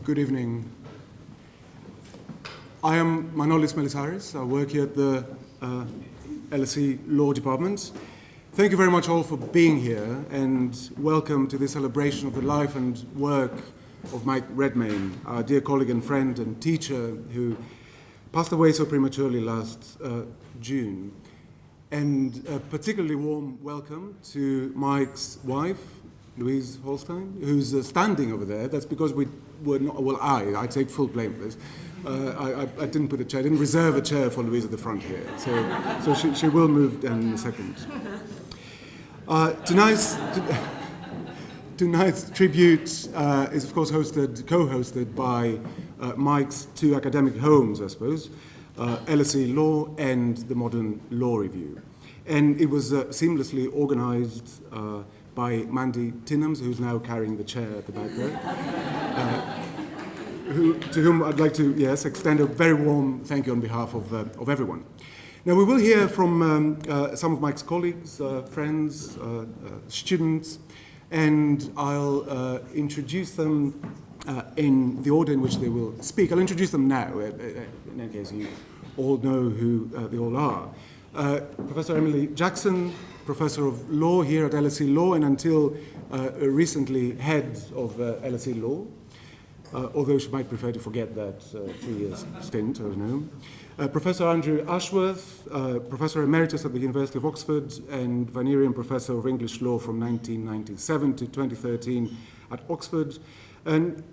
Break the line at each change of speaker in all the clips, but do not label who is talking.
Good evening. I am Manolis Melisaris. I work here at the LSE Law Department. Thank you very much all for being here, and welcome to this celebration of the life and work of Mike Redmayne, our dear colleague and friend and teacher who passed away so prematurely last June. And a particularly warm welcome to Mike's wife, Louise Holstein, who's standing over there. That's because we were not, well, I take full blame for this. I didn't put a chair, I didn't reserve a chair for Louise at the front here. So she will move in a second. Tonight's tribute is, of course, co-hosted by Mike's two academic homes, I suppose, LSE Law and the Modern Law Review. And it was seamlessly organized by Mandy Tinnams, who's now carrying the chair at the back there, to whom I'd like to, extend a very warm thank you on behalf of everyone. Now, we will hear from some of Mike's colleagues, friends, students, and I'll introduce them in the order in which they will speak. I'll introduce them now. In any case, you all know who they all are. Professor Emily Jackson, Professor of Law here at LSE Law, and until recently head of LSE Law, although she might prefer to forget that 3 years stint, I don't know. Professor Andrew Ashworth, Professor Emeritus at the University of Oxford and Vinerian Professor of English Law from 1997 to 2013 at Oxford. And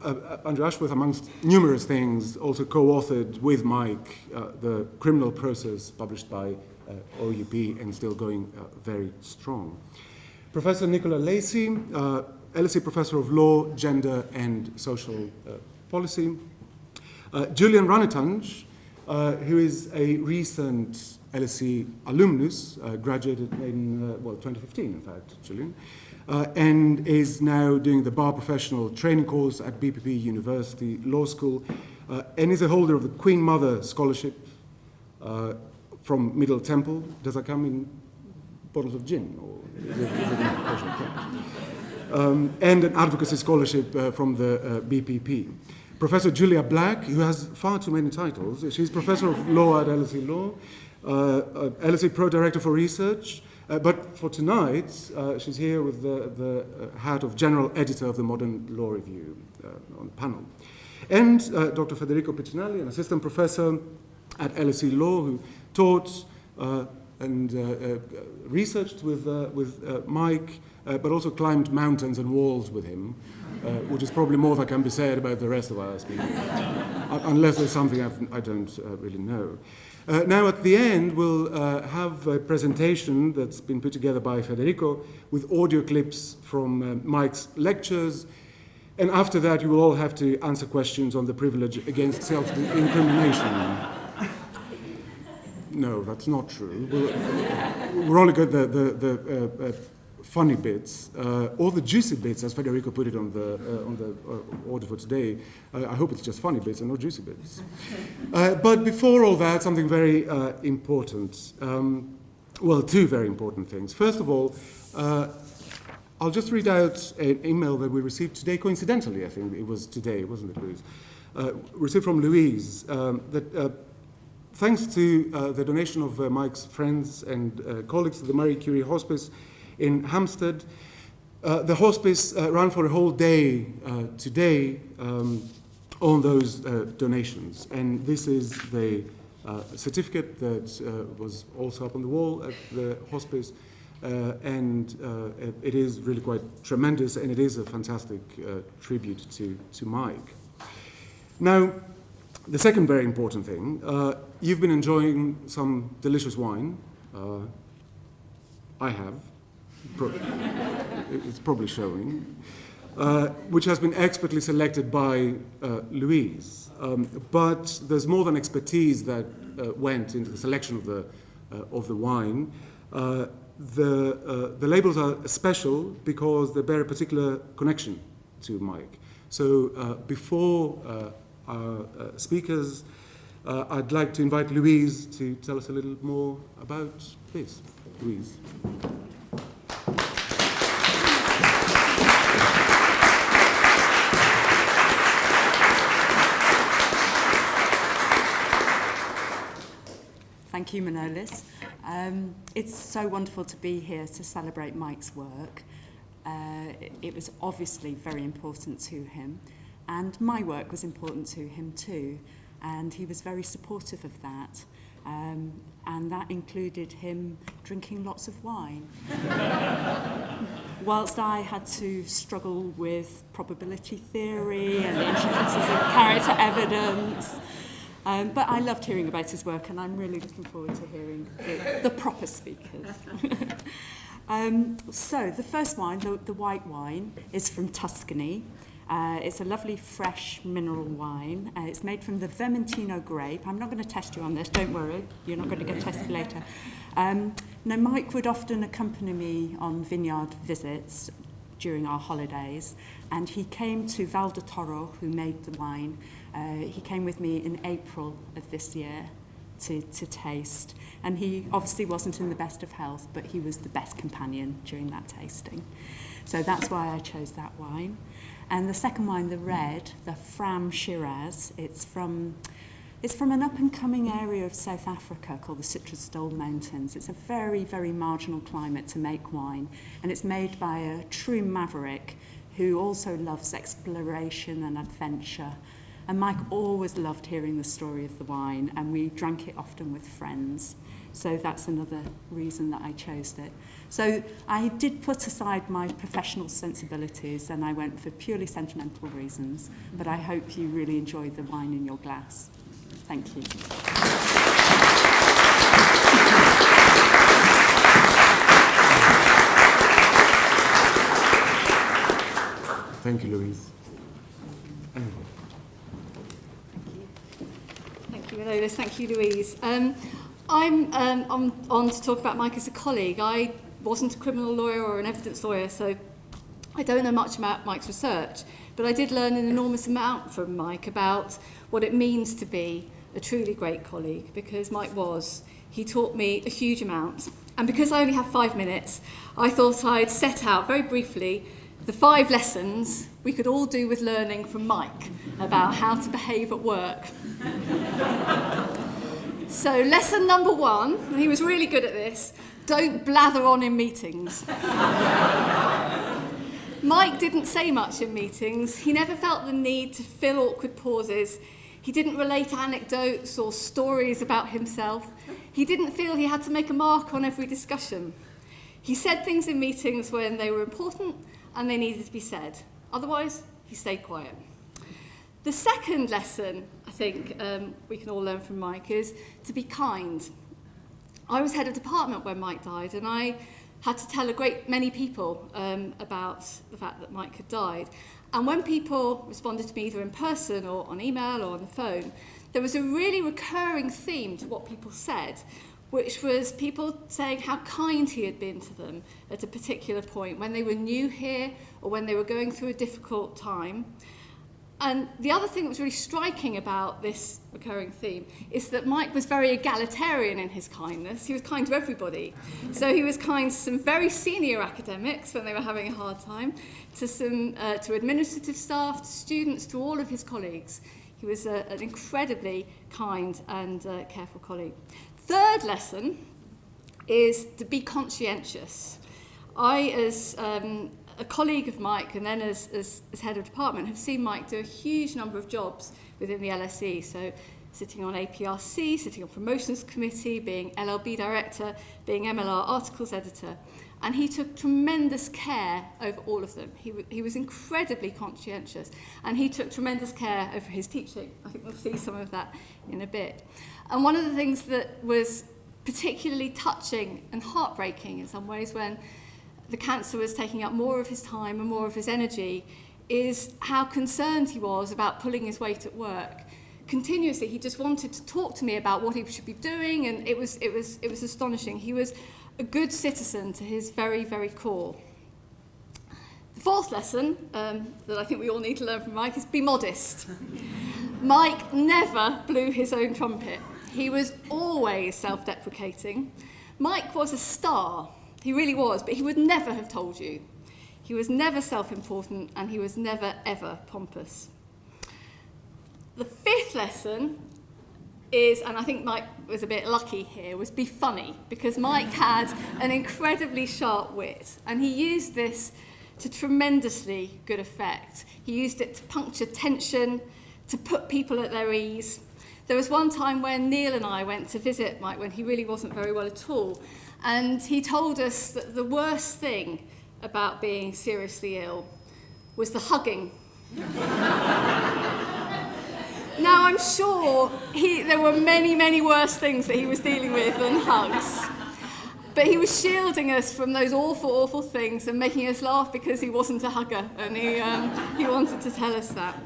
Andrew Ashworth, amongst numerous things, also co-authored with Mike the criminal process published by OUP and still going very strong. Professor Nicola Lacey, LSE Professor of Law, Gender and Social Policy. Julian Ranatanj, who is a recent LSE alumnus, graduated in 2015, in fact, Julian, and is now doing the bar professional training course at BPP University Law School, and is a holder of the Queen Mother Scholarship from Middle Temple. Does that come in bottles of gin? Or is it and an advocacy scholarship from the BPP. Professor Julia Black, who has far too many titles. She's Professor of Law at LSE Law, LSE Pro-Director for Research, but for tonight, she's here with the hat of General Editor of the Modern Law Review on the panel. And Dr. Federico Piccinelli, an Assistant Professor at LSE Law, who taught and researched with Mike, but also climbed mountains and walls with him, which is probably more that can be said about the rest of our speakers, unless there's something I don't really know. Now, at the end, we'll have a presentation that's been put together by Federico with audio clips from Mike's lectures. And after that, you will all have to answer questions on the privilege against self-incrimination. No, that's not true. We're only good the funny bits, or the juicy bits, as Federico put it on the order for today. I hope it's just funny bits and not juicy bits. But before all that, something very important. Two very important things. First of all, I'll just read out an email that we received today, coincidentally, I think it was today, wasn't it, Louise? Received from Louise, that thanks to the donation of Mike's friends and colleagues to the Marie Curie Hospice in Hampstead, the hospice ran for a whole day today on those donations. And this is the certificate that was also up on the wall at the hospice. And it is really quite tremendous, and it is a fantastic tribute to Mike. Now, the second very important thing, you've been enjoying some delicious wine. I have. It's probably showing. Which has been expertly selected by Louise. But there's more than expertise that went into the selection of the wine. The labels are special because they bear a particular connection to Mike. So before our speakers, I'd like to invite Louise to tell us a little more about this. Louise.
Thank you, Manolis. It's so wonderful to be here to celebrate Mike's work. It was obviously very important to him, and my work was important to him too, and he was very supportive of that. And that included him drinking lots of wine. Whilst I had to struggle with probability theory and the intricacies of character evidence. But I loved hearing about his work, and I'm really looking forward to hearing the proper speakers. So the first wine, the white wine, is from Tuscany. It's a lovely fresh mineral wine. It's made from the Vermentino grape. I'm not going to test you on this, don't worry. You're not going to get tested later. Now, Mike would often accompany me on vineyard visits during our holidays, and he came to Val de Toro, who made the wine. He came with me in April of this year to taste, and he obviously wasn't in the best of health, but he was the best companion during that tasting. So that's why I chose that wine. And the second wine, the red, the Fram Shiraz, it's from an up-and-coming area of South Africa called the Citrus Dole Mountains. It's a very, very marginal climate to make wine, and it's made by a true maverick who also loves exploration and adventure. And Mike always loved hearing the story of the wine, and we drank it often with friends. So that's another reason that I chose it. So I did put aside my professional sensibilities, and I went for purely sentimental reasons. But I hope you really enjoy the wine in your glass. Thank you.
Thank you, Louise.
Thank you, Manolis. Thank you, Louise. I'm on to talk about Mike as a colleague. I wasn't a criminal lawyer or an evidence lawyer, so I don't know much about Mike's research, but I did learn an enormous amount from Mike about what it means to be a truly great colleague, because Mike was. He taught me a huge amount. And because I only have 5 minutes, I thought I'd set out very briefly the 5 lessons we could all do with learning from Mike about how to behave at work. So lesson number 1, and he was really good at this, don't blather on in meetings. Mike didn't say much in meetings. He never felt the need to fill awkward pauses. He didn't relate anecdotes or stories about himself. He didn't feel he had to make a mark on every discussion. He said things in meetings when they were important and they needed to be said. Otherwise, he stayed quiet. The second lesson, I think, we can all learn from Mike is to be kind. I was head of department when Mike died, and I had to tell a great many people about the fact that Mike had died. And when people responded to me either in person or on email or on the phone, there was a really recurring theme to what people said, which was people saying how kind he had been to them at a particular point when they were new here or when they were going through a difficult time. And the other thing that was really striking about this recurring theme is that Mike was very egalitarian in his kindness. He was kind to everybody. So he was kind to some very senior academics when they were having a hard time, to administrative staff, to students, to all of his colleagues. He was an incredibly kind and careful colleague. Third lesson is to be conscientious. I, as a colleague of Mike, and then as head of department, have seen Mike do a huge number of jobs within the LSE. So sitting on APRC, sitting on promotions committee, being LLB director, being MLR articles editor. And he took tremendous care over all of them. He was incredibly conscientious, and he took tremendous care over his teaching. I think we'll see some of that in a bit. And one of the things that was particularly touching and heartbreaking in some ways when the cancer was taking up more of his time and more of his energy is how concerned he was about pulling his weight at work. Continuously, he just wanted to talk to me about what he should be doing, and it was astonishing. He was a good citizen to his very, very core. The fourth lesson that I think we all need to learn from Mike is be modest. Mike never blew his own trumpet. He was always self-deprecating. Mike was a star. He really was, but he would never have told you. He was never self-important, and he was never, ever pompous. The fifth lesson is, and I think Mike was a bit lucky here, was be funny, because Mike had an incredibly sharp wit, and he used this to tremendously good effect. He used it to puncture tension, to put people at their ease. There was one time when Neil and I went to visit Mike when he really wasn't very well at all, and he told us that the worst thing about being seriously ill was the hugging. Now, I'm sure there were many, many worse things that he was dealing with than hugs. But he was shielding us from those awful, awful things and making us laugh because he wasn't a hugger, and he wanted to tell us that.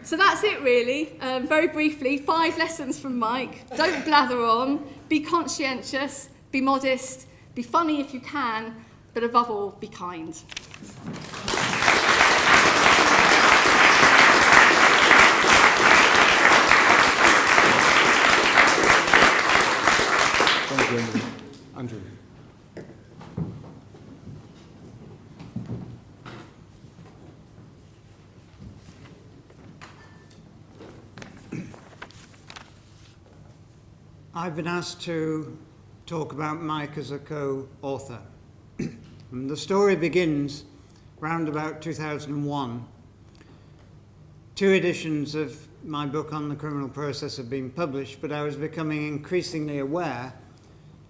So that's it, really. Very briefly, 5 lessons from Mike. Don't blather on. Be conscientious. Be modest. Be funny if you can. But above all, be kind.
Andrew.
I've been asked to talk about Mike as a co-author. And the story begins round about 2001. 2 editions of my book on the criminal process have been published, but I was becoming increasingly aware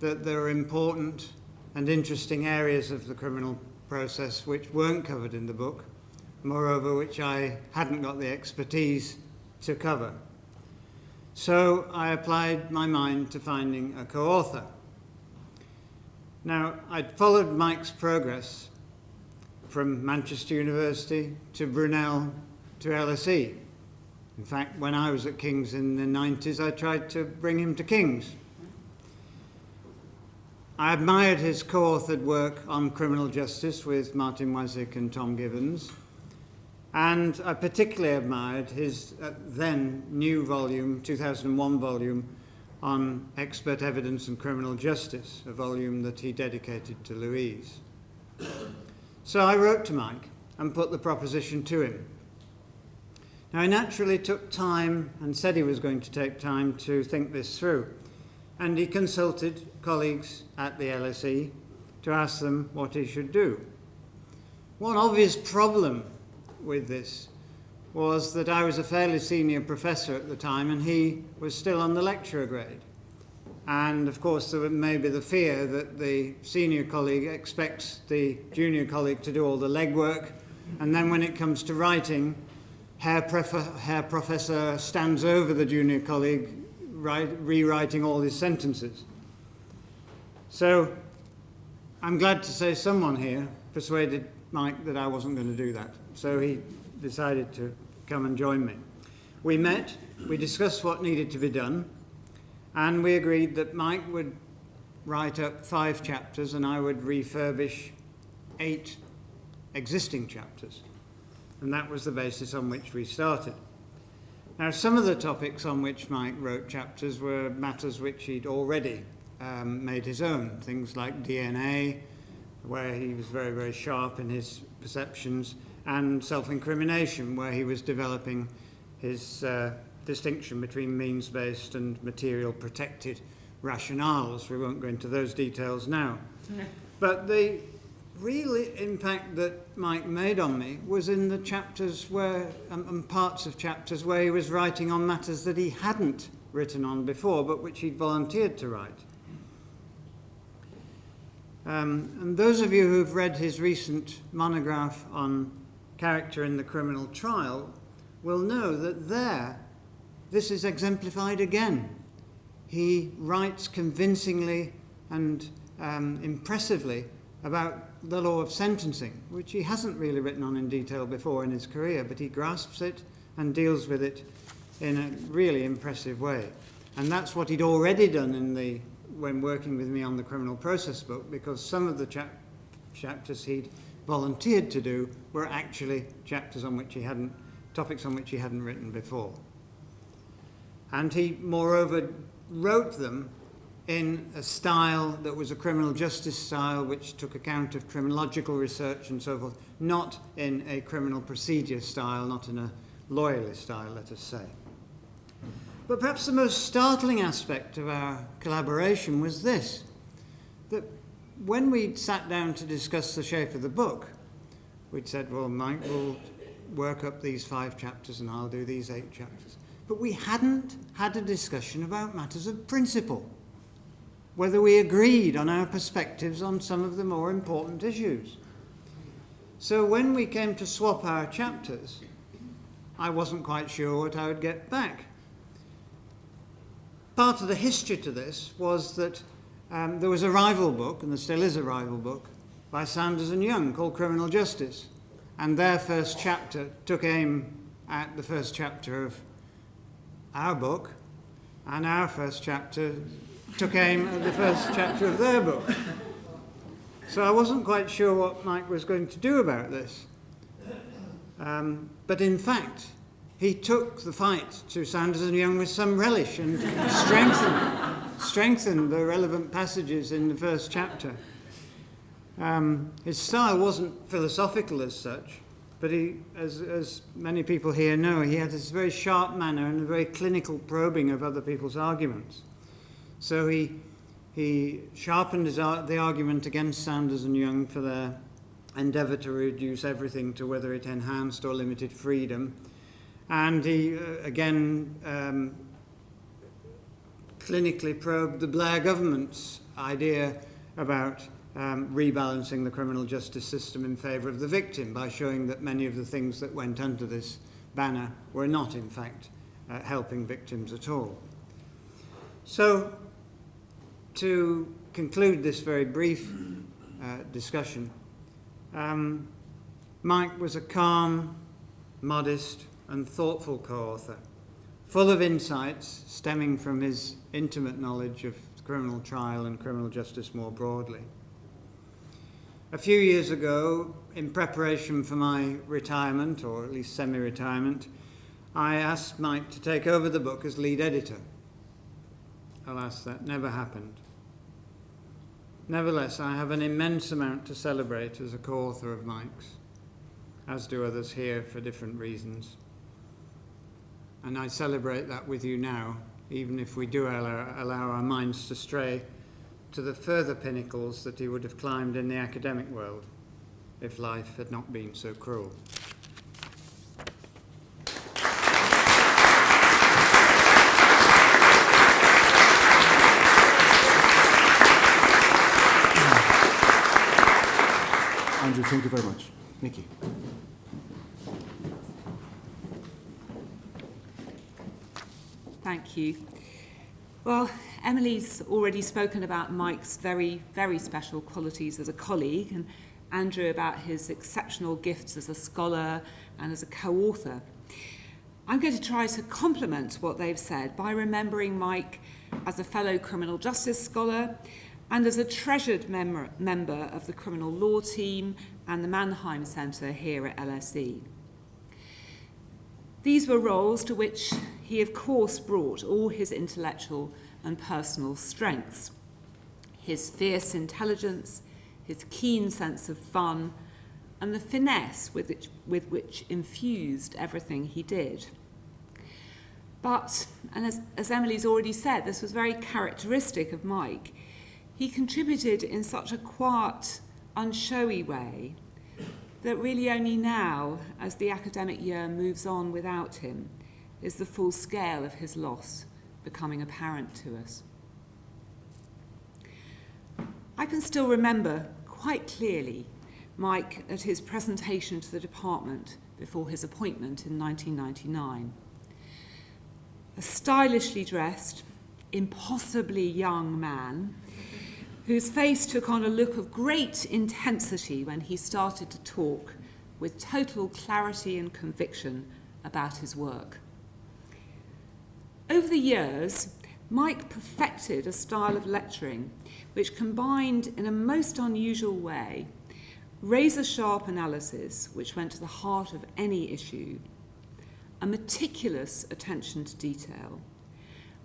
that there are important and interesting areas of the criminal process which weren't covered in the book, moreover which I hadn't got the expertise to cover. So I applied my mind to finding a co-author. Now, I'd followed Mike's progress from Manchester University to Brunel to LSE. In fact, when I was at King's in the 90s, I tried to bring him to King's. I admired his co-authored work on criminal justice with Martin Wazick and Tom Gibbons, and I particularly admired his then new volume, 2001 volume, on expert evidence and criminal justice, a volume that he dedicated to Louise. So I wrote to Mike and put the proposition to him. Now, he naturally took time and said he was going to take time to think this through. And he consulted colleagues at the LSE to ask them what he should do. One obvious problem with this was that I was a fairly senior professor at the time and he was still on the lecturer grade. And of course there may be the fear that the senior colleague expects the junior colleague to do all the legwork, and then when it comes to writing, Herr Professor stands over the junior colleague rewriting all his sentences. So I'm glad to say someone here persuaded Mike that I wasn't going to do that. So he decided to come and join me. We met, we discussed what needed to be done, and we agreed that Mike would write up 5 chapters and I would refurbish 8 existing chapters. And that was the basis on which we started. Now, some of the topics on which Mike wrote chapters were matters which he'd already made his own, things like DNA, where he was very, very sharp in his perceptions, and self-incrimination, where he was developing his distinction between means-based and material-protected rationales. We won't go into those details now. But the real impact that Mike made on me was in the chapters where, and parts of chapters where he was writing on matters that he hadn't written on before, but which he'd volunteered to write. And those of you who've read his recent monograph on character in the criminal trial will know that this is exemplified again. He writes convincingly and impressively about the law of sentencing, which he hasn't really written on in detail before in his career, but he grasps it and deals with it in a really impressive way. And that's what he'd already done when working with me on the criminal process book, because some of the chapters he'd volunteered to do were actually topics on which he hadn't written before. And he, moreover, wrote them in a style that was a criminal justice style which took account of criminological research and so forth, not in a criminal procedure style, not in a lawyerly style, let us say. But perhaps the most startling aspect of our collaboration was this, that when we sat down to discuss the shape of the book, we'd said, well, Mike will work up these 5 chapters and I'll do these 8 chapters. But we hadn't had a discussion about matters of principle, whether we agreed on our perspectives on some of the more important issues. So when we came to swap our chapters, I wasn't quite sure what I would get back. Part of the history to this was that there was a rival book, and there still is a rival book, by Sanders and Young called Criminal Justice. And their first chapter took aim at the first chapter of our book, and our first chapter took aim at the first chapter of their book. So I wasn't quite sure what Mike was going to do about this. But in fact, he took the fight to Sanders and Young with some relish and strengthened the relevant passages in the first chapter. His style wasn't philosophical as such, but he, as many people here know, he had this very sharp manner and a very clinical probing of other people's arguments. So he sharpened the argument against Sanders and Young for their endeavour to reduce everything to whether it enhanced or limited freedom. And he, again, clinically probed the Blair government's idea about rebalancing the criminal justice system in favour of the victim by showing that many of the things that went under this banner were not, in fact, helping victims at all. So, to conclude this very brief discussion, Mike was a calm, modest, and thoughtful co-author, full of insights stemming from his intimate knowledge of criminal trial and criminal justice more broadly. A few years ago, in preparation for my retirement, or at least semi-retirement, I asked Mike to take over the book as lead editor. Alas, that never happened. Nevertheless, I have an immense amount to celebrate as a co-author of Mike's, as do others here for different reasons. And I celebrate that with you now, even if we do allow our minds to stray to the further pinnacles that he would have climbed in the academic world if life had not been so cruel.
Andrew, thank you very much. Nikki.
Thank you. Well, Emily's already spoken about Mike's very, very special qualities as a colleague, and Andrew about his exceptional gifts as a scholar and as a co-author. I'm going to try to complement what they've said by remembering Mike as a fellow criminal justice scholar and as a treasured member of the criminal law team and the Mannheim Centre here at LSE. These were roles to which he, of course, brought all his intellectual and personal strengths, his fierce intelligence, his keen sense of fun, and the finesse with which infused everything he did. But, and as Emily's already said, this was very characteristic of Mike, he contributed in such a quiet, unshowy way that really only now, as the academic year moves on without him, is the full scale of his loss becoming apparent to us. I can still remember quite clearly Mike at his presentation to the department before his appointment in 1999. A stylishly dressed, impossibly young man whose face took on a look of great intensity when he started to talk with total clarity and conviction about his work. Over the years, Mike perfected a style of lecturing which combined in a most unusual way razor-sharp analysis which went to the heart of any issue, a meticulous attention to detail,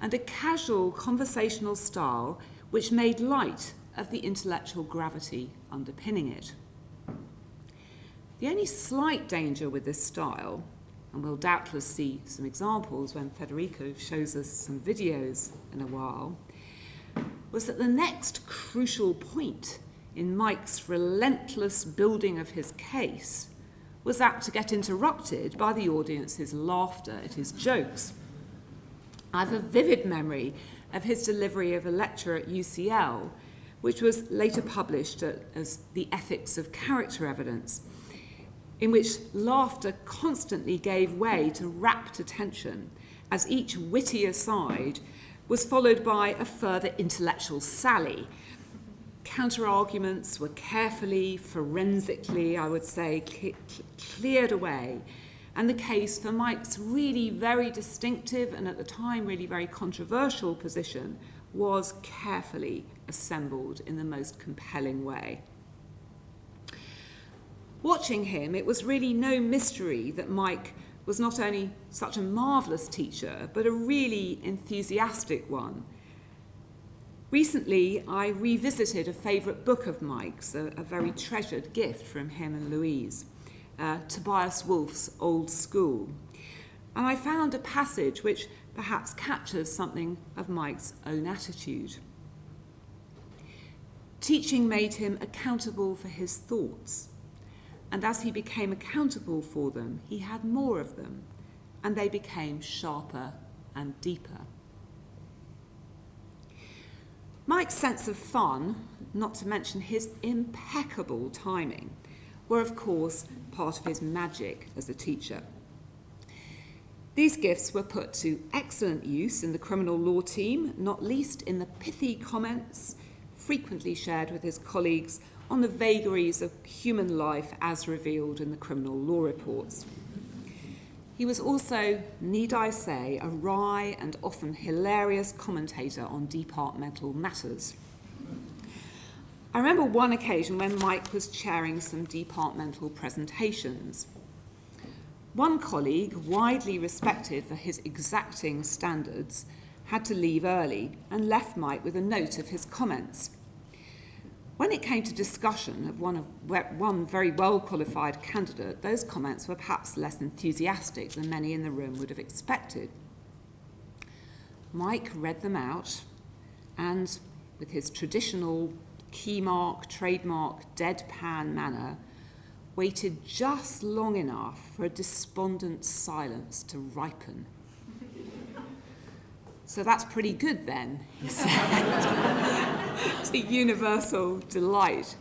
and a casual conversational style which made light of the intellectual gravity underpinning it. The only slight danger with this style and we'll doubtless see some examples when Federico shows us some videos in a while, was that the next crucial point in Mike's relentless building of his case was apt to get interrupted by the audience's laughter at his jokes. I have a vivid memory of his delivery of a lecture at UCL, which was later published as The Ethics of Character Evidence, in which laughter constantly gave way to rapt attention as each witty aside was followed by a further intellectual sally. Counter-arguments were carefully, forensically, I would say, cleared away, and the case for Mike's really very distinctive and at the time really very controversial position was carefully assembled in the most compelling way. Watching him, it was really no mystery that Mike was not only such a marvellous teacher, but a really enthusiastic one. Recently, I revisited a favourite book of Mike's, a very treasured gift from him and Louise, Tobias Wolff's Old School. And I found a passage which perhaps captures something of Mike's own attitude. Teaching made him accountable for his thoughts, and as he became accountable for them, he had more of them, and they became sharper and deeper. Mike's sense of fun, not to mention his impeccable timing, were of course part of his magic as a teacher. These gifts were put to excellent use in the criminal law team, not least in the pithy comments frequently shared with his colleagues on the vagaries of human life as revealed in the criminal law reports. He was also, need I say, a wry and often hilarious commentator on departmental matters. I remember one occasion when Mike was chairing some departmental presentations. One colleague, widely respected for his exacting standards, had to leave early and left Mike with a note of his comments. When it came to discussion of one very well-qualified candidate, those comments were perhaps less enthusiastic than many in the room would have expected. Mike read them out and, with his traditional trademark deadpan manner, waited just long enough for a despondent silence to ripen. "So that's pretty good then," he said, to universal delight.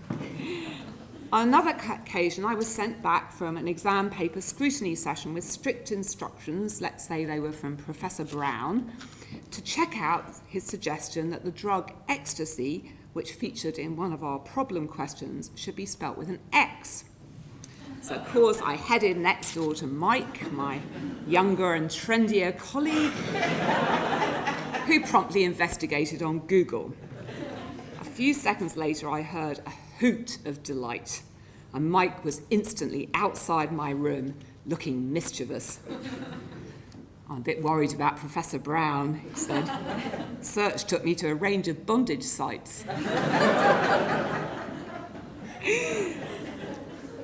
On another occasion, I was sent back from an exam paper scrutiny session with strict instructions, let's say they were from Professor Brown, to check out his suggestion that the drug ecstasy, which featured in one of our problem questions, should be spelt with an X. So, of course, I headed next door to Mike, my younger and trendier colleague, who promptly investigated on Google. A few seconds later, I heard a hoot of delight, and Mike was instantly outside my room, looking mischievous. "I'm a bit worried about Professor Brown," he said. "Search took me to a range of bondage sites."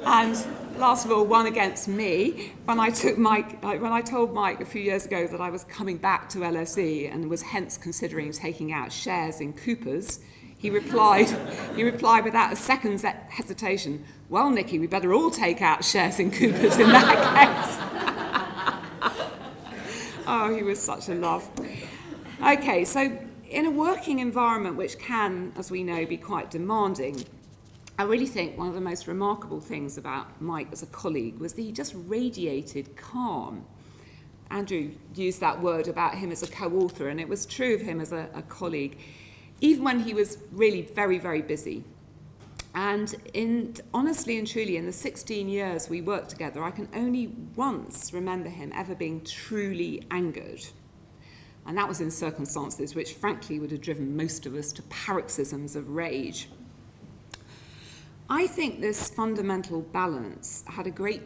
And last of all, one against me. When I told Mike a few years ago that I was coming back to LSE and was hence considering taking out shares in Cooper's, he replied without a second's hesitation, "Well, Nicky, we better all take out shares in Cooper's in that case." Oh, he was such a love. Okay, so in a working environment which can, as we know, be quite demanding, I really think one of the most remarkable things about Mike as a colleague was that he just radiated calm. Andrew used that word about him as a co-author, and it was true of him as a colleague, even when he was really very, very busy. And honestly and truly, in the 16 years we worked together, I can only once remember him ever being truly angered. And that was in circumstances which, frankly, would have driven most of us to paroxysms of rage. I think this fundamental balance had a great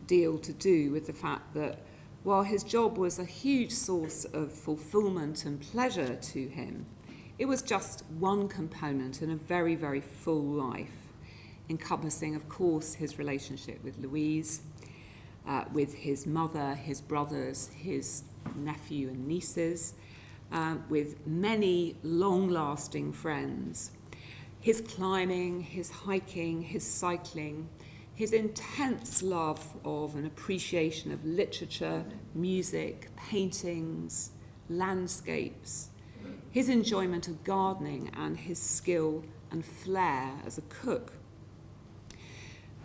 deal to do with the fact that while his job was a huge source of fulfillment and pleasure to him, it was just one component in a very, very full life, encompassing, of course, his relationship with Louise, with his mother, his brothers, his nephew and nieces, with many long-lasting friends. His climbing, his hiking, his cycling, his intense love of and appreciation of literature, music, paintings, landscapes, his enjoyment of gardening and his skill and flair as a cook.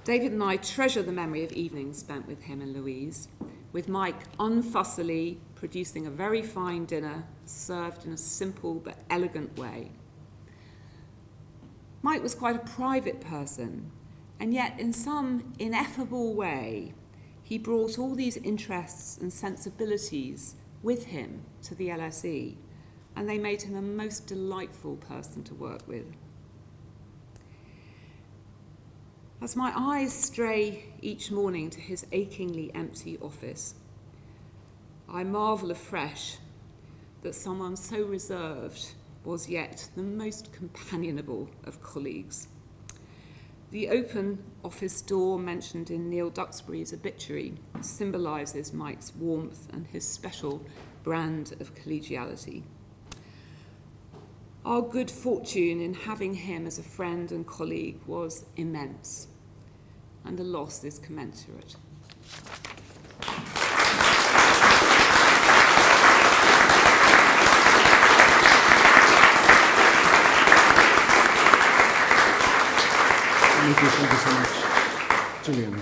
David and I treasure the memory of evenings spent with him and Louise, with Mike unfussily producing a very fine dinner served in a simple but elegant way. Mike was quite a private person, and yet in some ineffable way, he brought all these interests and sensibilities with him to the LSE, and they made him a most delightful person to work with. As my eyes stray each morning to his achingly empty office, I marvel afresh that someone so reserved was yet the most companionable of colleagues. The open office door mentioned in Neil Duxbury's obituary symbolises Mike's warmth and his special brand of collegiality. Our good fortune in having him as a friend and colleague was immense, and the loss is commensurate.
Thank you so much, Gillian.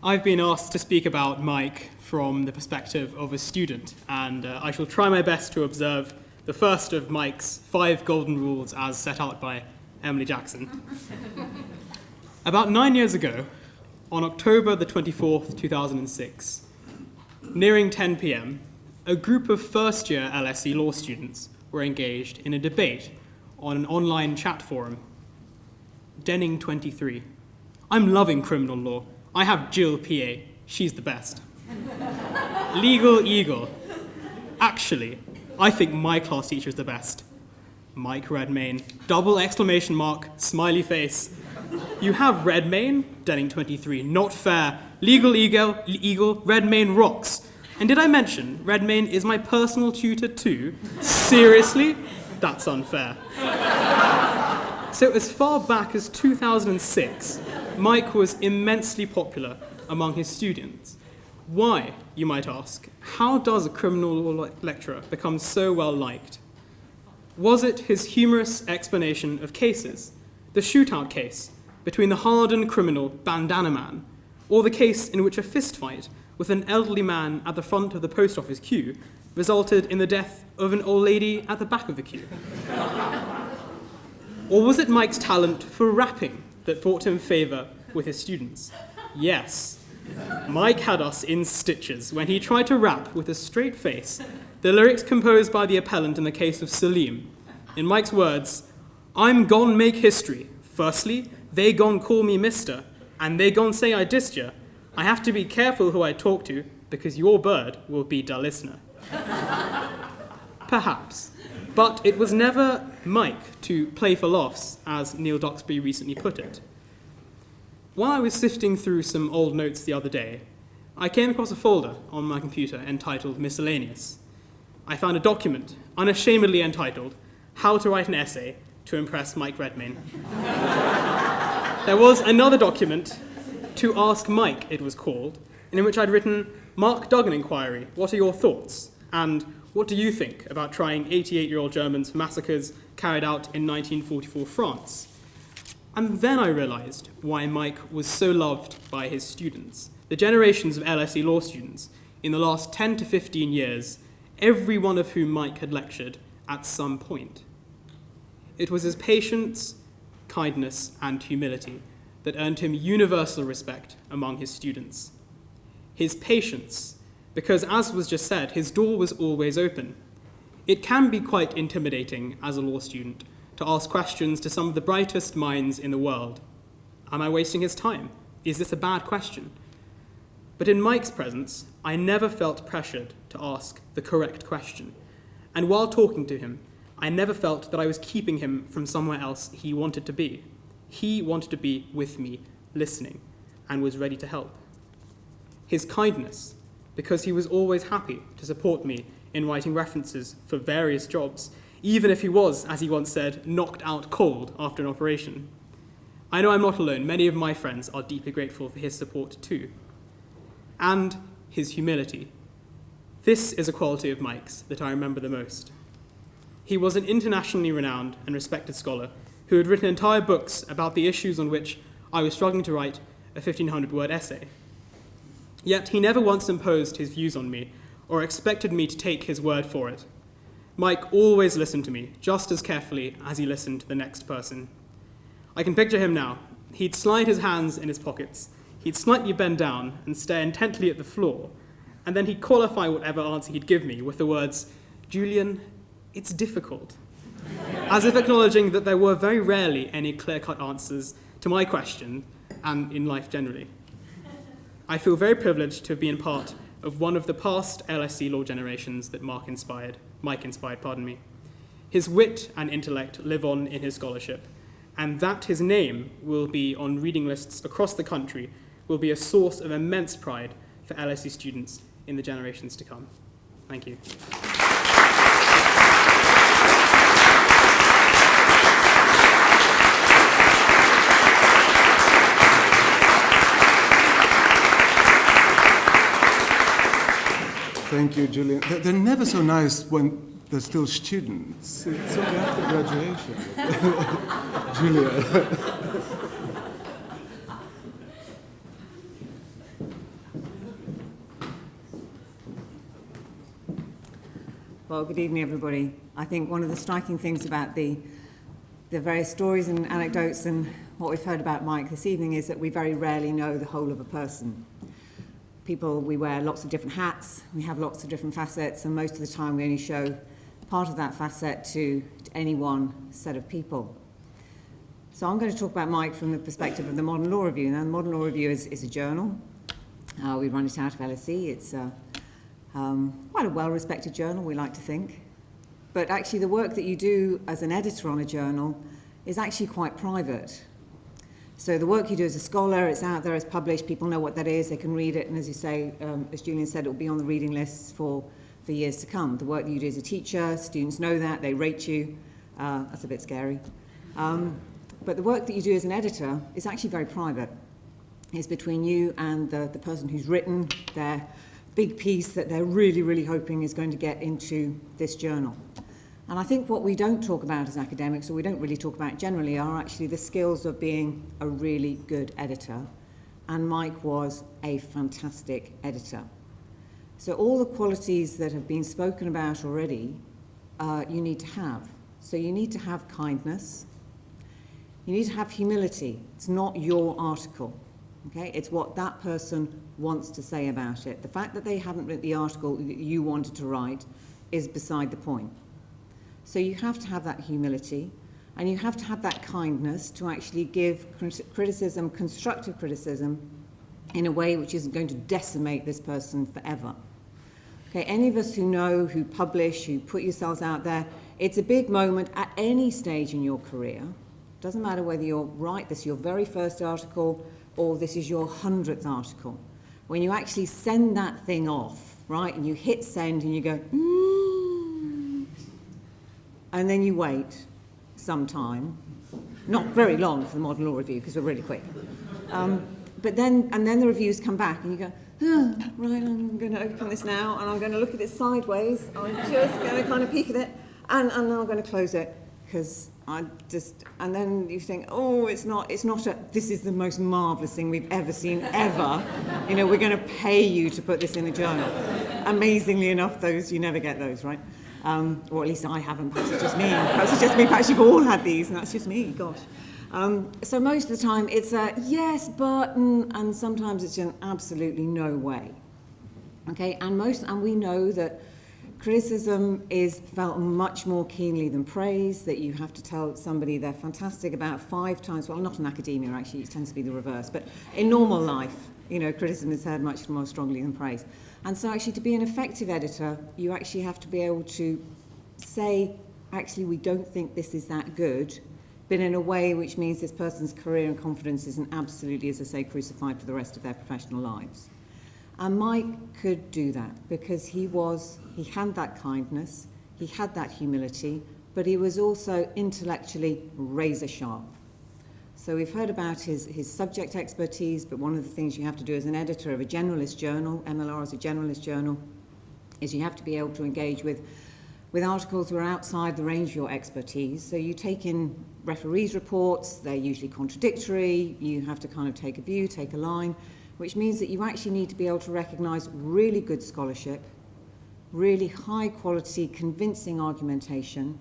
I've been asked to speak about Mike from the perspective of a student, and I shall try my best to observe the first of Mike's 5 golden rules as set out by Emily Jackson. About 9 years ago, on October the 24th, 2006, nearing 10 p.m., a group of first-year LSE law students were engaged in a debate on an online chat forum. Denning 23. I'm loving criminal law. I have Jill PA. She's the best. Legal Eagle. Actually, I think my class teacher is the best. Mike Redmayne. Double exclamation mark, smiley face. You have Redmayne, Denning 23, not fair. Legal Eagle, Redmayne rocks. And did I mention Redmayne is my personal tutor too? Seriously? That's unfair. So as far back as 2006, Mike was immensely popular among his students. Why, you might ask? How does a criminal law lecturer become so well liked? Was it his humorous explanation of cases? The shootout case between the hardened criminal Bandana Man, or the case in which a fistfight with an elderly man at the front of the post office queue resulted in the death of an old lady at the back of the queue? Or was it Mike's talent for rapping that brought him favour with his students? Yes, Mike had us in stitches when he tried to rap with a straight face the lyrics composed by the appellant in the case of Salim. In Mike's words, I'm gon' make history. Firstly, they gon' call me mister, and they gon' say I dissed ya. I have to be careful who I talk to, because your bird will be da listener. Perhaps. But it was never Mike to play for laughs, as Neil Duxbury recently put it. While I was sifting through some old notes the other day, I came across a folder on my computer entitled Miscellaneous. I found a document unashamedly entitled How to Write an Essay to Impress Mike Redmayne. There was another document, To Ask Mike, it was called, in which I'd written, Mark Duggan inquiry, what are your thoughts? And what do you think about trying 88-year-old Germans for massacres carried out in 1944 France? And then I realised why Mike was so loved by his students. The generations of LSE law students in the last 10 to 15 years, every one of whom Mike had lectured at some point. It was his patience, kindness, and humility that earned him universal respect among his students. His patience, because as was just said, his door was always open. It can be quite intimidating as a law student to ask questions to some of the brightest minds in the world. Am I wasting his time? Is this a bad question? But in Mike's presence, I never felt pressured to ask the correct question. And while talking to him, I never felt that I was keeping him from somewhere else he wanted to be. He wanted to be with me, listening, and was ready to help. His kindness, because he was always happy to support me in writing references for various jobs, even if he was, as he once said, knocked out cold after an operation. I know I'm not alone. Many of my friends are deeply grateful for his support too. And his humility. This is a quality of Mike's that I remember the most. He was an internationally renowned and respected scholar who had written entire books about the issues on which I was struggling to write a 1,500-word essay. Yet he never once imposed his views on me or expected me to take his word for it. Mike always listened to me just as carefully as he listened to the next person. I can picture him now. He'd slide his hands in his pockets, he'd slightly bend down and stare intently at the floor, and then he'd qualify whatever answer he'd give me with the words, "Julian, it's difficult," as if acknowledging that there were very rarely any clear-cut answers to my question and in life generally. I feel very privileged to have been part of one of the past LSE law generations that Mike inspired. His wit and intellect live on in his scholarship, and that his name will be on reading lists across the country will be a source of immense pride for LSE students in the generations to come. Thank you.
Thank you, Julian. They're never so nice when they're still students. It's only after graduation. Julia.
Well, good evening, everybody. I think one of the striking things about the various stories and anecdotes and what we've heard about Mike this evening is that we very rarely know the whole of a person. People, we wear lots of different hats, we have lots of different facets, and most of the time we only show part of that facet to any one set of people. So I'm going to talk about Mike from the perspective of the Modern Law Review. Now, the Modern Law Review is a journal. We run it out of LSE. It's quite a well-respected journal, we like to think. But actually the work that you do as an editor on a journal is actually quite private. So the work you do as a scholar, it's out there, it's published, people know what that is, they can read it, and as you say, as Julian said, it will be on the reading lists for years to come. The work that you do as a teacher, students know that, they rate you. That's a bit scary. But the work that you do as an editor is actually very private. It's between you and the person who's written their big piece that they're really, really hoping is going to get into this journal. And I think what we don't talk about as academics, or we don't really talk about generally, are actually the skills of being a really good editor. And Mike was a fantastic editor. So all the qualities that have been spoken about already, you need to have. So you need to have kindness. You need to have humility. It's not your article. Okay? It's what that person wants to say about it. The fact that they haven't written the article that you wanted to write is beside the point. So you have to have that humility, and you have to have that kindness to actually give criticism, constructive criticism, in a way which isn't going to decimate this person forever. Okay, any of us who know, who publish, who put yourselves out there, it's a big moment at any stage in your career. Doesn't matter whether you're this is your very first article, or this is your 100th article. When you actually send that thing off, right, and you hit send and you go, and then you wait some time, not very long for the Modern Law Review because we're really quick. But then the reviews come back and you go, right, I'm going to open this now and I'm going to look at it sideways. I'm just going to kind of peek at it and then I'm going to close it because and then you think, oh, this is the most marvellous thing we've ever seen, ever. You know, we're going to pay you to put this in the journal. Amazingly enough, you never get those, right? Or at least I haven't, perhaps it's just me. Perhaps you've all had these, and that's just me, gosh. So most of the time it's a yes, but, and sometimes it's an absolutely no way. Okay, and we know that Criticism is felt much more keenly than praise, that you have to tell somebody they're fantastic about 5 times, well, not in academia actually, it tends to be the reverse, but in normal life, you know, criticism is heard much more strongly than praise. And so actually to be an effective editor, you actually have to be able to say, actually, we don't think this is that good, but in a way which means this person's career and confidence isn't absolutely, as I say, crucified for the rest of their professional lives. And Mike could do that because he had that kindness, he had that humility, but he was also intellectually razor sharp. So we've heard about his subject expertise, but one of the things you have to do as an editor of a generalist journal, MLR is a generalist journal, is you have to be able to engage with articles that are outside the range of your expertise. So you take in referees' reports, they're usually contradictory, you have to kind of take a view, take a line, which means that you actually need to be able to recognise really good scholarship, really high quality, convincing argumentation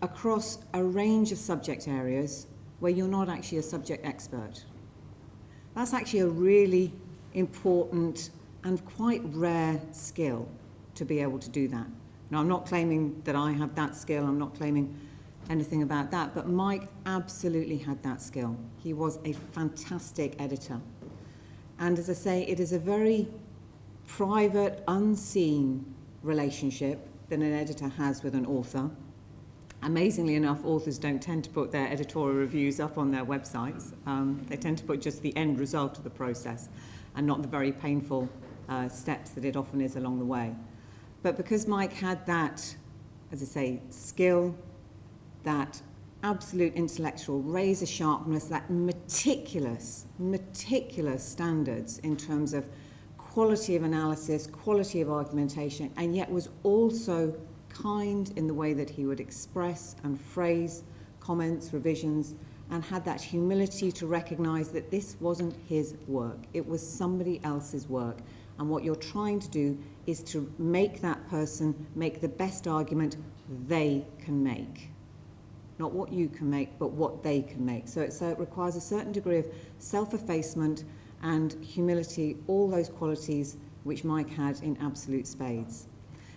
across a range of subject areas where you're not actually a subject expert. That's actually a really important and quite rare skill to be able to do that. Now, I'm not claiming that I have that skill, I'm not claiming anything about that, but Mike absolutely had that skill. He was a fantastic editor. And as I say, it is a very private, unseen relationship that an editor has with an author. Amazingly enough, authors don't tend to put their editorial reviews up on their websites. They tend to put just the end result of the process and not the very painful steps that it often is along the way. But because Mike had that, as I say, skill, that absolute intellectual razor sharpness, that meticulous standards in terms of quality of analysis, quality of argumentation, and yet was also kind in the way that he would express and phrase comments, revisions, and had that humility to recognise that this wasn't his work, it was somebody else's work. And what you're trying to do is to make that person make the best argument they can make. Not what you can make, but what they can make. So it requires a certain degree of self-effacement and humility, all those qualities which Mike had in absolute spades.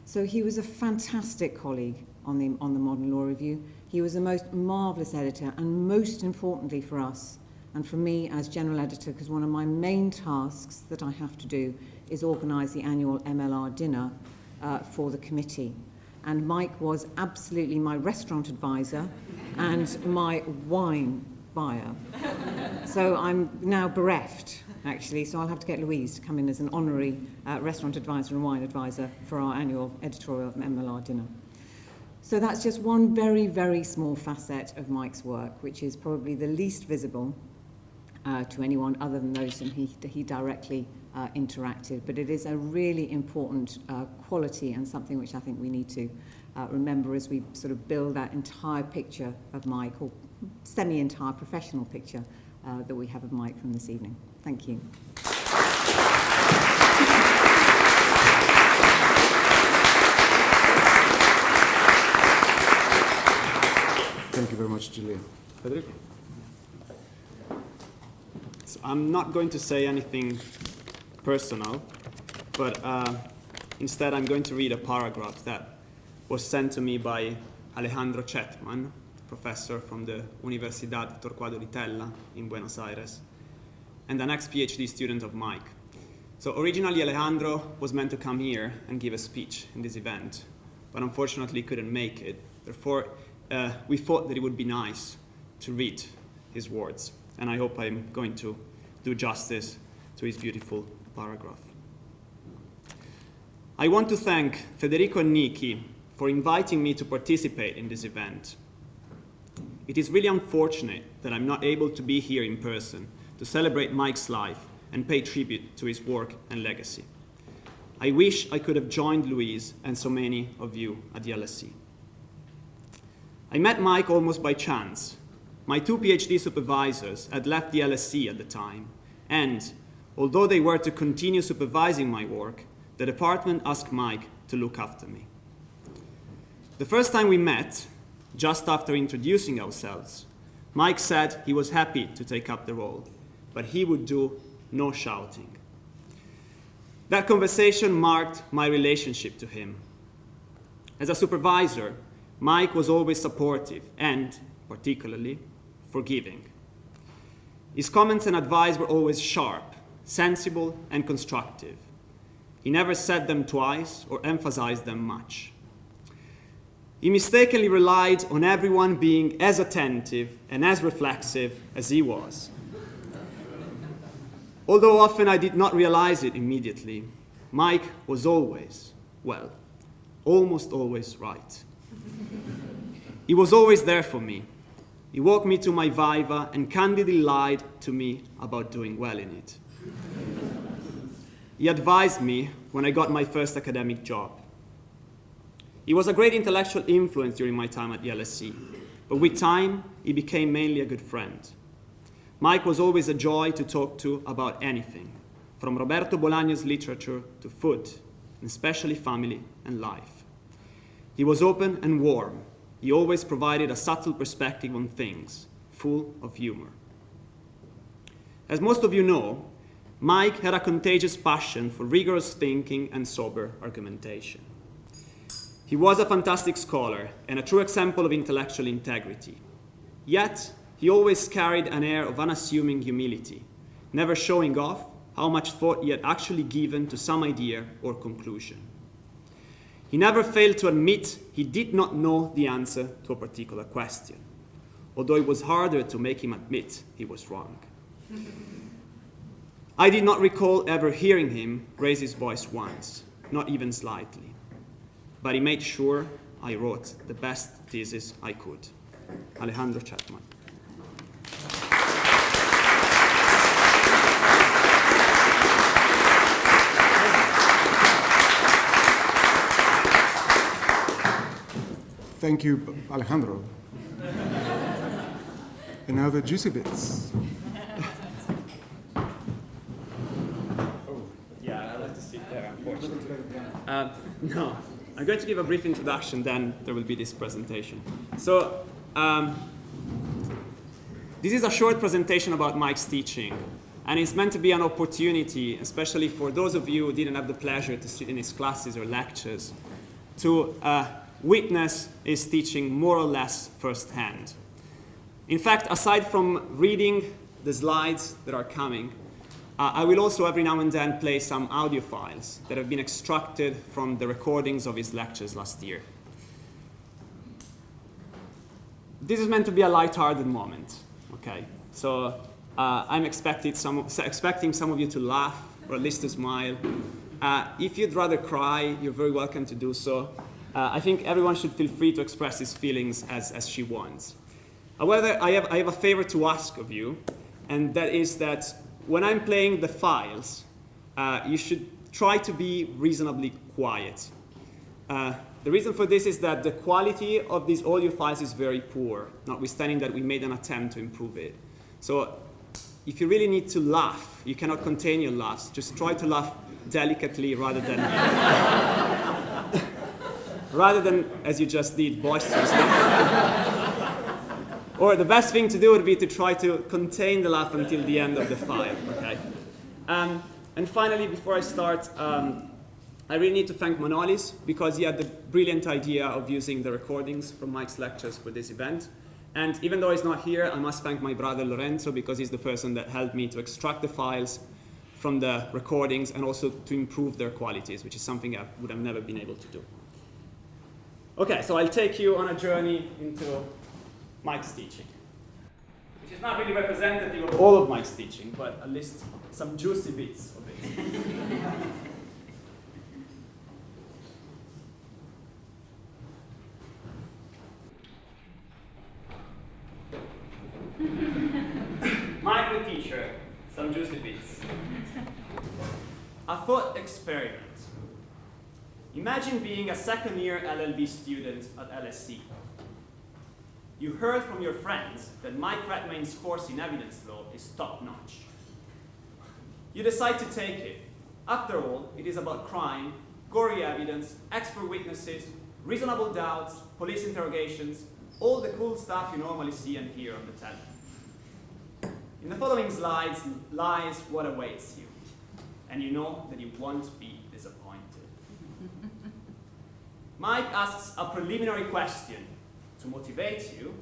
So he was a fantastic colleague on the Modern Law Review. He was the most marvellous editor, and most importantly for us, and for me as general editor, because one of my main tasks that I have to do is organise the annual MLR dinner for the committee. And Mike was absolutely my restaurant advisor and my wine buyer. So I'm now bereft, actually, so I'll have to get Louise to come in as an honorary restaurant advisor and wine advisor for our annual editorial MLR dinner. So that's just one very, very small facet of Mike's work, which is probably the least visible to anyone other than those whom he directly interacted. But it is a really important quality and something which I think we need to remember as we sort of build that entire picture of Mike, or semi-entire professional picture that we have of Mike from this evening. Thank you.
Thank you very much, Julia. Federico?
So I'm not going to say anything personal, but instead I'm going to read a paragraph that was sent to me by Alejandro Chetman, professor from the Universidad Torquato di Tella in Buenos Aires, and an ex-PhD student of Mike. So originally Alejandro was meant to come here and give a speech in this event, but unfortunately couldn't make it. Therefore, we thought that it would be nice to read his words, and I hope I'm going to do justice to his beautiful paragraph. I want to thank Federico and Nikki for inviting me to participate in this event. It is really unfortunate that I'm not able to be here in person to celebrate Mike's life and pay tribute to his work and legacy. I wish I could have joined Louise and so many of you at the LSE. I met Mike almost by chance. My 2 PhD supervisors had left the LSE at the time, and although they were to continue supervising my work, the department asked Mike to look after me. The first time we met, just after introducing ourselves, Mike said he was happy to take up the role, but he would do no shouting. That conversation marked my relationship to him. As a supervisor, Mike was always supportive and, particularly, forgiving. His comments and advice were always sharp, sensible, and constructive. He never said them twice or emphasized them much. He mistakenly relied on everyone being as attentive and as reflexive as he was. Although often I did not realize it immediately, Mike was always, well, almost always right. He was always there for me. He walked me to my viva and candidly lied to me about doing well in it. He advised me when I got my first academic job. He was a great intellectual influence during my time at the LSE, but with time, he became mainly a good friend. Mike was always a joy to talk to about anything, from Roberto Bolaño's literature to food, and especially family and life. He was open and warm. He always provided a subtle perspective on things, full of humor. As most of you know, Mike had a contagious passion for rigorous thinking and sober argumentation. He was a fantastic scholar and a true example of intellectual integrity. Yet, he always carried an air of unassuming humility, never showing off how much thought he had actually given to some idea or conclusion. He never failed to admit he did not know the answer to a particular question, although it was harder to make him admit he was wrong. I did not recall ever hearing him raise his voice once, not even slightly. But he made sure I wrote the best thesis I could. Alejandro Chapman.
Thank you, Alejandro. And now the juicy bits.
Yeah, I'd like to sit there, unfortunately. No, I'm going to give a brief introduction, then there will be this presentation. So, this is a short presentation about Mike's teaching, and it's meant to be an opportunity, especially for those of you who didn't have the pleasure to sit in his classes or lectures, to witness his teaching more or less firsthand. In fact, aside from reading the slides that are coming, I will also every now and then play some audio files that have been extracted from the recordings of his lectures last year. This is meant to be a light-hearted moment, okay? So I'm expecting some of you to laugh or at least to smile. If you'd rather cry, you're very welcome to do so. I think everyone should feel free to express his feelings as she wants. However, I have a favor to ask of you, and that is that when I'm playing the files, you should try to be reasonably quiet. The reason for this is that the quality of these audio files is very poor, notwithstanding that we made an attempt to improve it. So if you really need to laugh, you cannot contain your laughs, just try to laugh delicately rather than as you just did, boisterously. Or the best thing to do would be to try to contain the laugh until the end of the file, okay? And finally, before I start, I really need to thank Manolis because he had the brilliant idea of using the recordings from Mike's lectures for this event. And even though he's not here, I must thank my brother Lorenzo because he's the person that helped me to extract the files from the recordings and also to improve their qualities, which is something I would have never been able to do. Okay, so I'll take you on a journey into Mike's teaching, which is not really representative of all of Mike's teaching, but at least some juicy bits of it. Mike the teacher, some juicy bits. A thought experiment. Imagine being a second-year LLB student at LSE. You heard from your friends that Mike Redmayne's course in evidence law is top-notch. You decide to take it. After all, it is about crime, gory evidence, expert witnesses, reasonable doubts, police interrogations, all the cool stuff you normally see and hear on the telly. In the following slides lies what awaits you, and you know that you won't be disappointed. Mike asks a preliminary question to motivate you,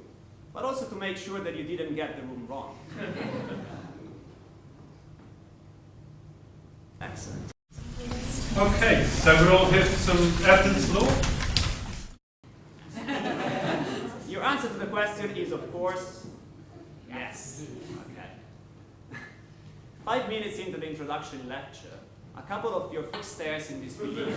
but also to make sure that you didn't get the room wrong. Excellent.
Okay, so we're all here for some evidence law.
Your answer to the question is, of course, yes. Okay. 5 minutes into the introductory lecture, a couple of your fixed stares in disbelief.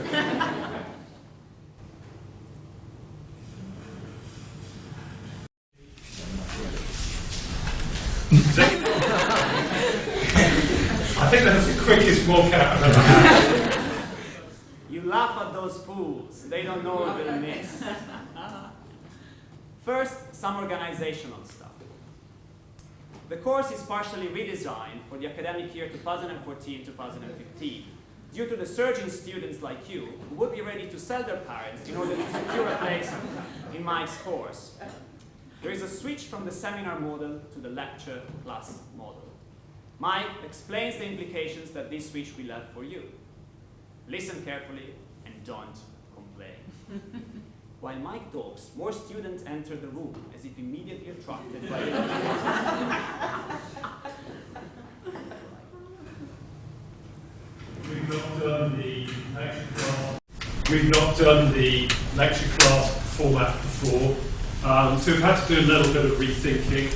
I think that's the quickest walkout I've ever had.
You laugh at those fools. They don't know what they'll miss. First, some organizational stuff. The course is partially redesigned for the academic year 2014-2015 due to the surge in students like you who would be ready to sell their parents in order to secure a place in Mike's course. There is a switch from the seminar model to the lecture class model. Mike explains the implications that this switch will have for you. Listen carefully and don't complain. While Mike talks, more students enter the room as if immediately attracted by it.
We've not done the lecture class. We've not done the lecture class format before, so we've had to do a little bit of rethinking.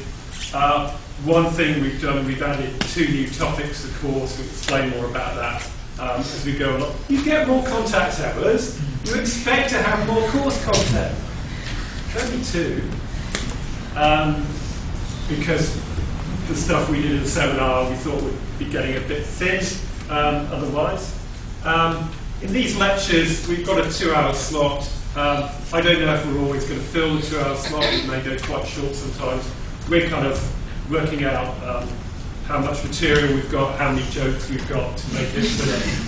One thing we've done, we've added 2 new topics to the course. We'll explain more about that as we go along. You get more contact hours. You expect to have more course content. Only 2. Because the stuff we did in the seminar we thought would be getting a bit thin otherwise. In these lectures, we've got a 2-hour slot. I don't know if we're always going to fill the 2-hour slot. We may go quite short sometimes. We're kind of working out how much material we've got, how many jokes we've got to make it to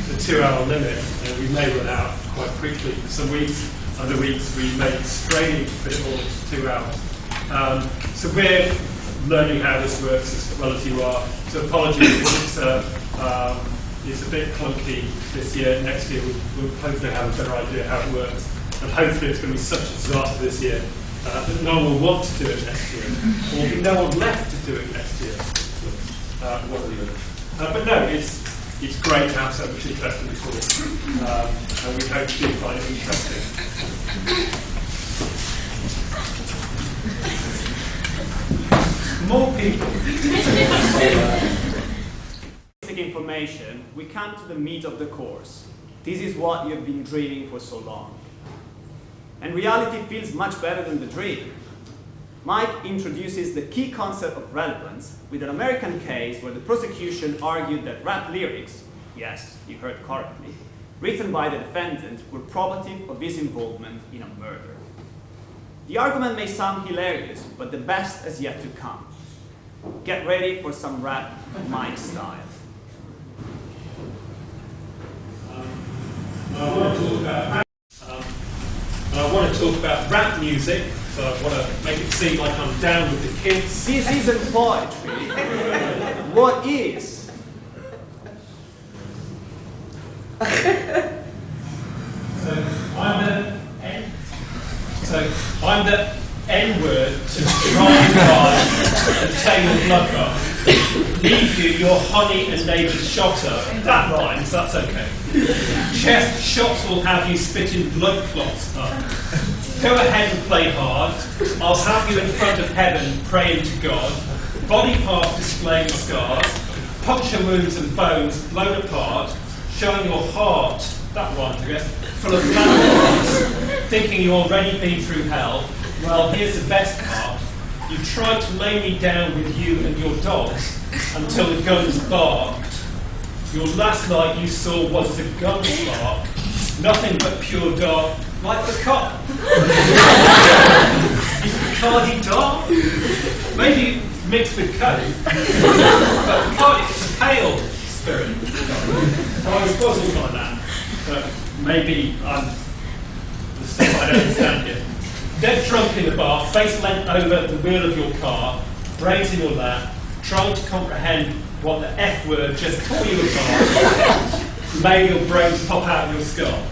the 2-hour limit. And we may run out quite quickly. Some weeks, other weeks, we may strain to fit it all into 2 hours. So we're learning how this works as well as you are. So apologies if it's a bit clunky this year. Next year we'll hopefully have a better idea how it works. And hopefully it's going to be such a disaster this year that no one will want to do it next year. Or there'll be no one left to do it next year. But no, it's great to have so much interest in the course. And we hope you do find it interesting. More people.
Basic information, we come to the meat of the course. This is what you've been dreaming for so long. And reality feels much better than the dream. Mike introduces the key concept of relevance with an American case where the prosecution argued that rap lyrics, yes, you heard correctly, written by the defendant were probative of his involvement in a murder. The argument may sound hilarious, but the best has yet to come. Get ready for some rap Mike style.
I want to talk about rap music, so I want to make it seem like I'm down with the kids.
This isn't poetry. What is?
I'm the N-word to drive by and tear your blood off. Leave you, your honey and neighbour's shotter. That rhymes, that's okay. Chest shots will have you spitting blood clots up. Go ahead and play hard. I'll have you in front of heaven praying to God. Body parts displaying scars. Puncture wounds and bones blown apart. Showing your heart, that rhymes I guess, full of landmarks. Thinking you've already been through hell. Well, here's the best part. You tried to lay me down with you and your dogs until the guns barked. Your last night you saw was the gun spark. Nothing but pure dark, like the cop. Is Bacardi dark? Maybe mixed with coke. But Bacardi is a pale spirit. I was puzzled by that. But maybe I'm the stuff I don't understand yet. Dead drunk in the bar, face leant over the wheel of your car, brains in your lap, trying to comprehend what the F word just tore you apart, made your brains pop out of your skull.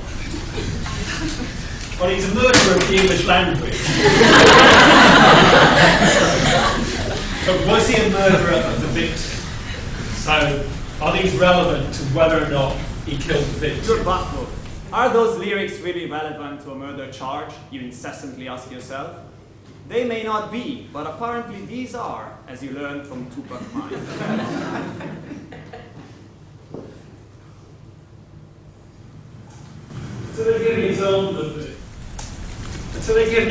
Well, he's a murderer of the English language. But was he a murderer of the victim? So, are these relevant to whether or not he killed the victim?
You're baffled. Are those lyrics really relevant to a murder charge, you incessantly ask yourself? They may not be, but apparently these are, as you learn from Tupac Mind.
So they give an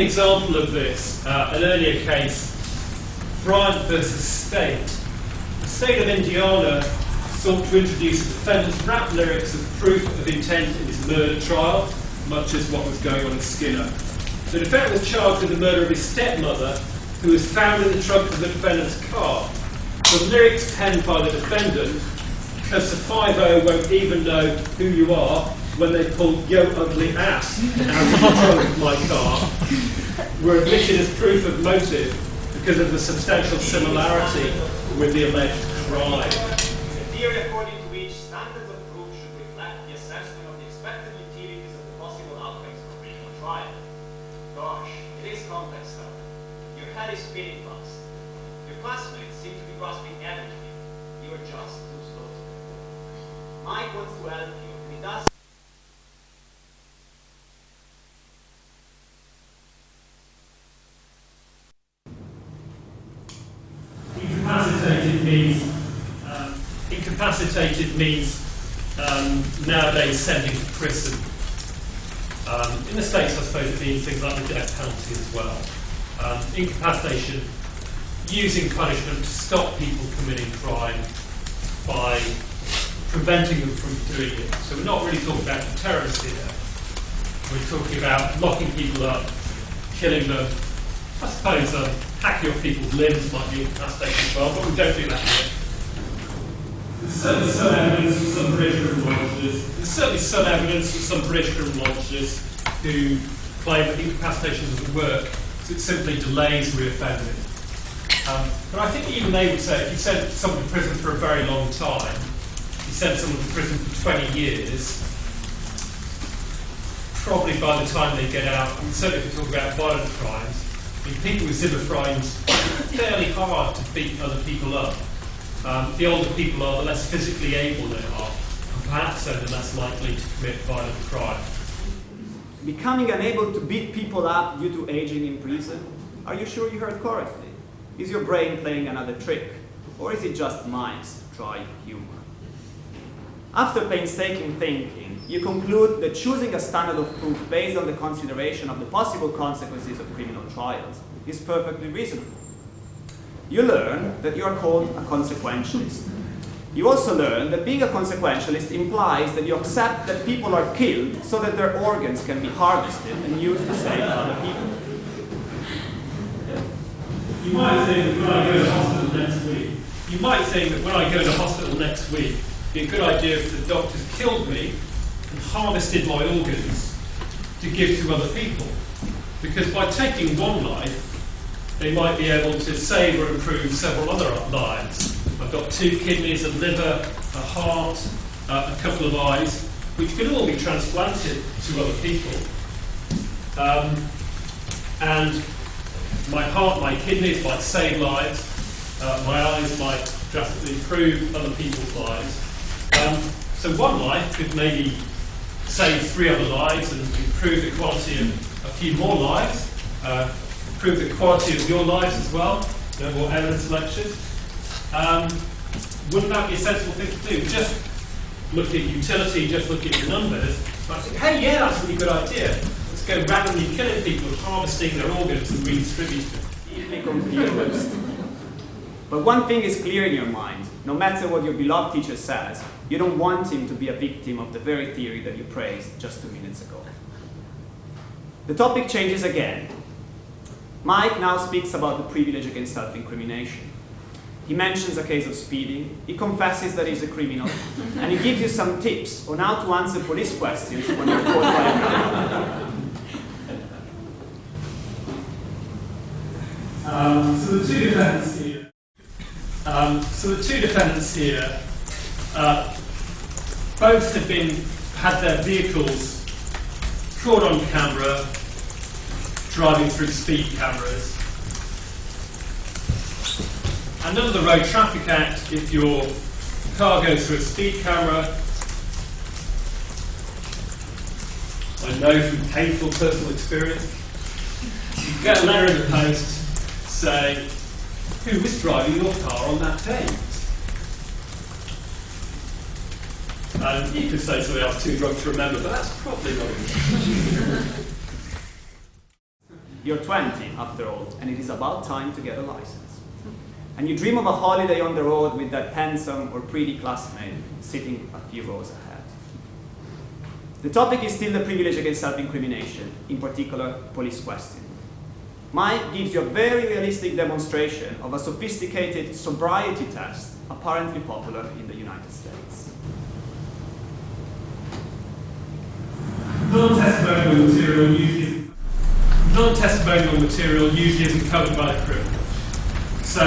example of this. An earlier case, Bryant versus State. The state of Indiana sought to introduce the defendant's rap lyrics as proof of intent in his murder trial, much as what was going on in Skinner. The defendant was charged with the murder of his stepmother, who was found in the trunk of the defendant's car. The lyrics penned by the defendant, because the 5-0 won't even know who you are when they pulled "yo ugly ass" out of the trunk of my car, were admitted as proof of motive because of the substantial similarity with the alleged crime.
The theory according to which standards of proof should reflect the assessment of the expected utilities of the possible outcomes of a criminal trial. Gosh, it is complex stuff. Your head is spinning fast. Your classmates seem to be grasping everything. You are just too slow to conclude. Mike wants to help you, and he does.
Incapacitated means nowadays sending to prison. In the States, I suppose it means things like the death penalty as well. Incapacitation, using punishment to stop people committing crime by preventing them from doing it. So we're not really talking about terrorists here. We're talking about locking people up, killing them. I suppose hacking off people's limbs might be incapacitating as well, but we don't do that here. There's certainly some evidence from some British criminal officers who claim that incapacitation doesn't work, because it simply delays reoffending. But I think even they would say if you send someone to prison for a very long time, you send someone to prison for 20 years, probably by the time they get out, and certainly if we talk about violent crimes, people with Zimmer frames, it's fairly hard to beat other people up. The older people are, the less physically able they are, and perhaps so the less likely to commit violent crime.
Becoming unable to beat people up due to aging in prison? Are you sure you heard correctly? Is your brain playing another trick? Or is it just Mike's dry humor? After painstaking thinking, you conclude that choosing a standard of proof based on the consideration of the possible consequences of criminal trials is perfectly reasonable. You learn that you are called a consequentialist. You also learn that being a consequentialist implies that you accept that people are killed so that their organs can be harvested and used to save other people.
You might think that when I go to hospital next week, it'd be a good idea if the doctors killed me and harvested my organs to give to other people. Because by taking one life, they might be able to save or improve several other lives. I've got 2 kidneys, a liver, a heart, a couple of eyes, which could all be transplanted to other people. And my heart, my kidneys might save lives, my eyes might drastically improve other people's lives. So one life could maybe save 3 other lives and improve the quality of a few more lives, improve the quality of your lives as well, no more evidence lectures. Wouldn't that be a sensible thing to do? Just look at utility, just look at the numbers. I think, hey, yeah, that's a really good idea. Let's go randomly killing people, harvesting their organs and redistributing them.
Deeply confused. But one thing is clear in your mind. No matter what your beloved teacher says, you don't want him to be a victim of the very theory that you praised just 2 minutes ago. The topic changes again. Mike now speaks about the privilege against self-incrimination. He mentions a case of speeding, he confesses that he's a criminal, and he gives you some tips on how to answer police questions when you're caught by a criminal.
So the two defendants here, both had their vehicles caught on camera driving through speed cameras. And under the Road Traffic Act, if your car goes through a speed camera, I know from painful personal experience, you get a letter in the post saying, who was driving your car on that date? And you could say something else too drunk to remember, but that's probably not it.
You're 20, after all, and it is about time to get a license. And you dream of a holiday on the road with that handsome or pretty classmate sitting a few rows ahead. The topic is still the privilege against self-incrimination, in particular, police questioning. Mike gives you a very realistic demonstration of a sophisticated sobriety test apparently popular in the United States.
Non-testimonial material usually isn't covered by the privilege. So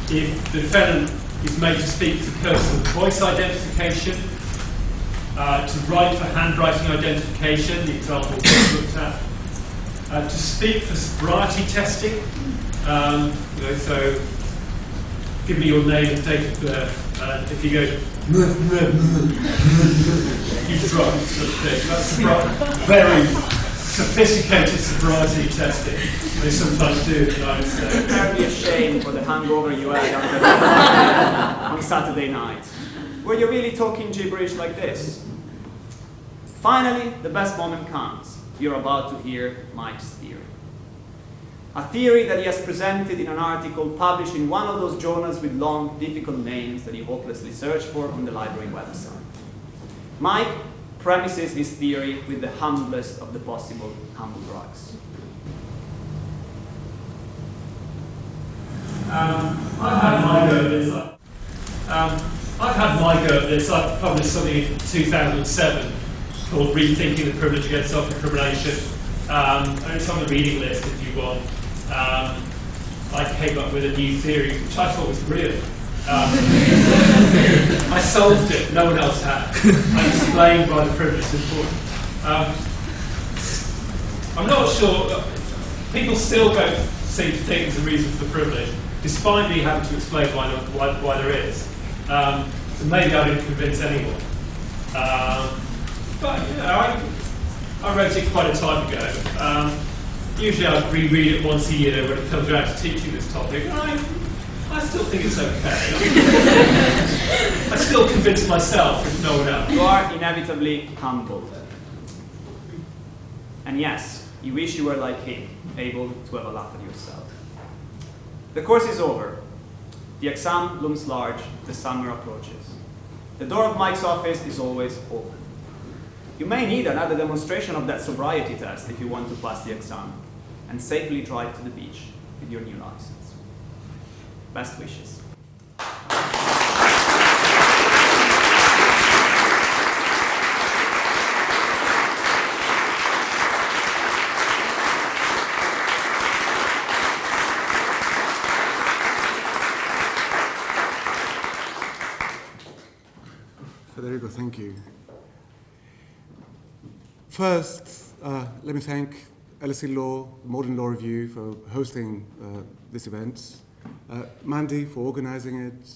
if the defendant is made to speak for personal voice identification, to write for handwriting identification, the example we looked at, to speak for sobriety testing, so give me your name and date of birth, and if you go, you drunk, sort of thing. That's very sophisticated sobriety testing. They sometimes do in the United States.
I'm terribly ashamed for the hangover you had on Saturday night. Were you really talking gibberish like this? Finally, the best moment comes. You're about to hear Mike's theory. A theory that he has presented in an article published in one of those journals with long, difficult names that he hopelessly searched for on the library website. Mike premises his theory with the humblest of the possible humble brags.
I've had my go at this. I published something in 2007 called Rethinking the Privilege Against Self-Incrimination. And it's on the reading list if you want. I came up with a new theory, which I thought was brilliant. I solved it, no one else had. I explained why the privilege is important. I'm not sure, people still don't seem to think there's a reason for the privilege, despite me having to explain why there is. So maybe I didn't convince anyone. But you know, I wrote it quite a time ago. Usually I reread it once a year when it comes around to teaching this topic. I still think it's okay. I still convince myself, if no one else.
You are inevitably humbled. And yes, you wish you were like him, able to have a laugh at yourself. The course is over. The exam looms large, the summer approaches. The door of Mike's office is always open. You may need another demonstration of that sobriety test if you want to pass the exam and safely drive to the beach with your new license. Best wishes.
Federico, thank you. First, let me thank LSE Law, Modern Law Review for hosting this event, Mandy for organizing it,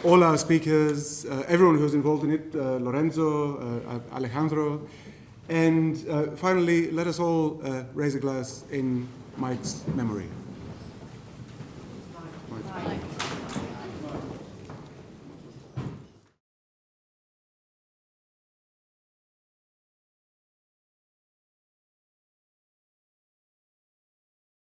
all our speakers, everyone who's involved in it, Lorenzo, Alejandro, and finally, let us all raise a glass in Mike's memory. Mike.